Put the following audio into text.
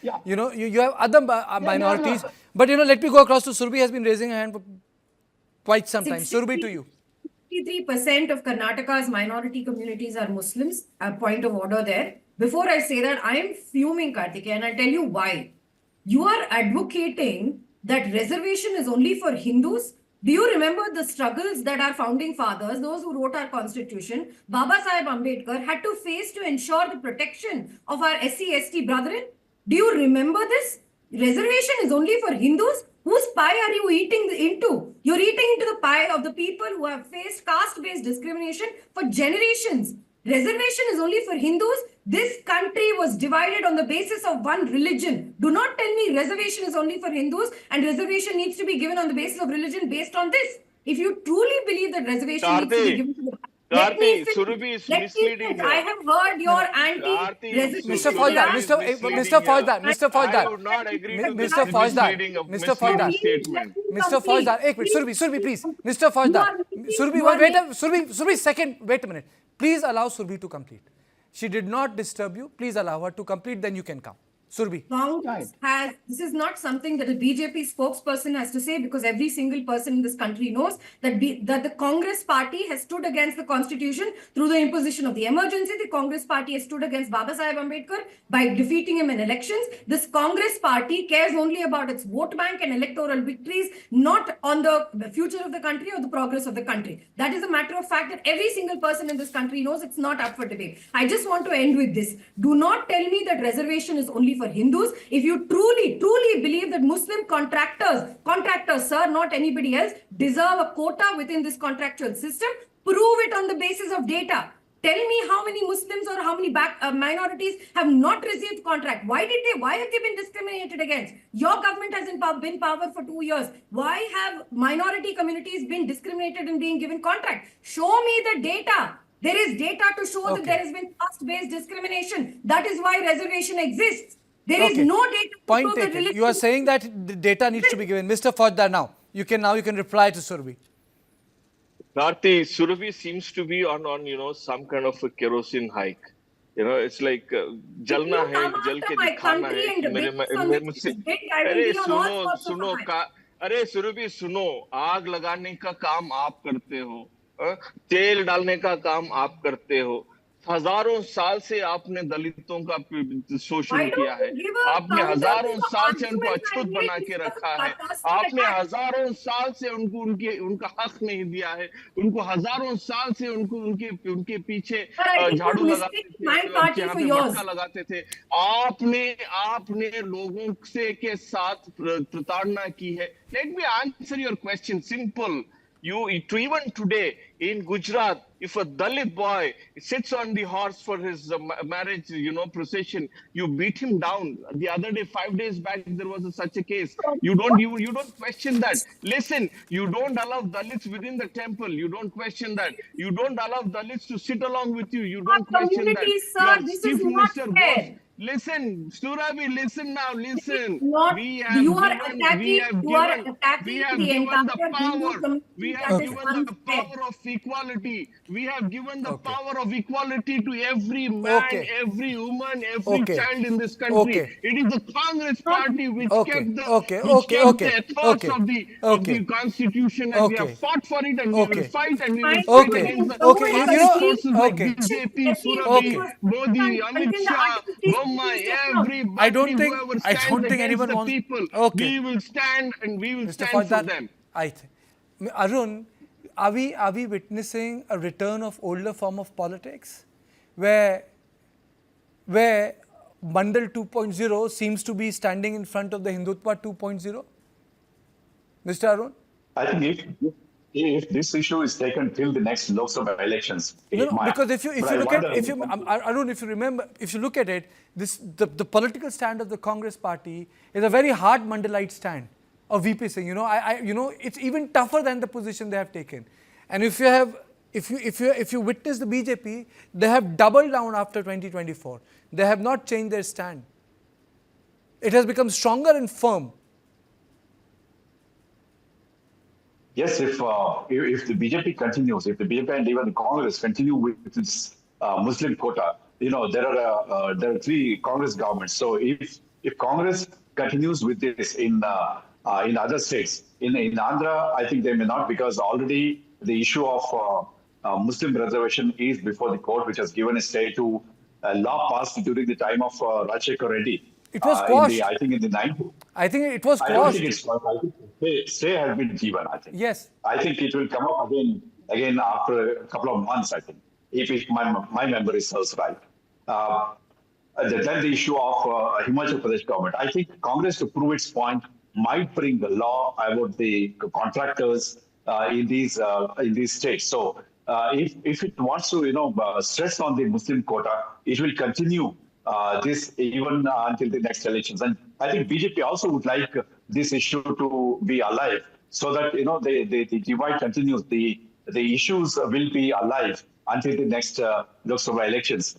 Yeah. You have other minorities. But, let me go across to Surbhi has been raising her hand for quite some time. Surbhi, to you. 63% of Karnataka's minority communities are Muslims. A point of order there. Before I say that, I am fuming, Kartikeya, and I'll tell you why. You are advocating that reservation is only for Hindus. Do you remember the struggles that our founding fathers, those who wrote our constitution, Baba Sahib Ambedkar, had to face to ensure the protection of our SC/ST brethren? Do you remember this? Reservation is only for Hindus. Whose pie are you eating into? You're eating into the pie of the people who have faced caste-based discrimination for generations. Reservation is only for Hindus. This country was divided on the basis of one religion. Do not tell me reservation is only for Hindus and reservation needs to be given on the basis of religion based on this. If you truly believe that reservation needs to be given to the Surbhi is misleading you. I have heard your anti-reservation. Mr. Fauzdar, Mr. Fauzdar, Mr. Fauzdar. I would not agree to this Mr. Fauzdar, misleading of Mr. Fauzdar, statement. Mr. Fauzdar, Surbhi, please. Mr. Fauzdar, Surbhi, second, wait a minute. Please allow Surbhi to complete. She did not disturb you. Please allow her to complete, then you can come. Surbhi. Congress has, this is not something that a BJP spokesperson has to say, because every single person in this country knows that that the Congress party has stood against the constitution through the imposition of the emergency. The Congress party has stood against Baba Sahib Ambedkar by defeating him in elections. This Congress party cares only about its vote bank and electoral victories, not on the future of the country or the progress of the country. That is a matter of fact that every single person in this country knows. It's not up for debate. I just want to end with this. Do not tell me that reservation is only for Hindus. If you truly believe that Muslim contractors, sir, not anybody else, deserve a quota within this contractual system, prove it on the basis of data. Tell me how many Muslims or how many minorities have not received contract. Why have they been discriminated against? Your government has been in power for 2 years. Why have minority communities been discriminated in being given contract? Show me the data. There is data to show that there has been caste-based discrimination. That is why reservation exists. There is no data. Point taken. You are saying that the data needs to be given. Mr. Fauzdar, now you can reply to Surbhi. Karthi, Surbhi seems to be on some kind of a kerosene hike. It's like jalna hai, jal ke dikhana hai. अरे सुनो अरे सुरभि सुनो, आग लगाने का काम आप करते हो, तेल डालने का काम आप करते हो। हजारों साल से आपने दलितों का शोषण किया है, आपने हजारों साल से उनको अछूत बना के रखा है, आपने हजारों साल से उनका हक नहीं दिया है, उनको हजारों साल से उनके पीछे झाड़ू लगाते थे, मटका लगाते थे। आपने लोगों से के साथ प्रताड़ना की है। Let me answer your question, simple. Even today in Gujarat, if a Dalit boy sits on the horse for his marriage, procession, you beat him down. The other day, 5 days back, there was such a case. You don't question that. Listen, you don't allow Dalits within the temple. You don't question that. You don't allow Dalits to sit along with you. You don't question that. Sir, this is not fair. Listen, Surabhi, listen now, listen. We have given the power of equality. We have given the power of equality to every man, every woman, every child in this country. It is the Congress party which kept the ethos of the constitution, and we have fought for it, and we will fight, and we will fight against the forces like BJP, Surabhi, Modi, Amit Shah, everybody. I don't think anyone wants. People. We will stand and we will stand for them. I think. Arun, are we witnessing a return of older form of politics, where Mandal 2.0 seems to be standing in front of the Hindutva 2.0? Mr. Arun? I think if this issue is taken till the next Lok Sabha elections, because if you look at it, the political stand of the Congress party is a very hard Mandalite stand of VP Singh. It's even tougher than the position they have taken. And if you witness the BJP, they have doubled down after 2024. They have not changed their stand. It has become stronger and firm. Yes, if the BJP continues, if the BJP and even the Congress continue with its Muslim quota, there are 3 Congress governments. So if if Congress continues with this in other states, in Andhra, I think they may not, because already the issue of Muslim reservation is before the court, which has given a stay to a law passed during the time of Rajshekar Reddy. It was quashed. I think in the 90s. I think it was I don't quashed. think it's. I think stay has been given. I think. Yes. I think it will come up again after a couple of months. I think, if my memory serves right. Then the issue of Himachal Pradesh government. I think Congress, to prove its point, might bring the law about the contractors in these states. So if it wants to stress on the Muslim quota, it will continue this even until the next elections. And I think BJP also would like this issue to be alive, so that the divide continues. The issues will be alive until the next Lok Sabha elections.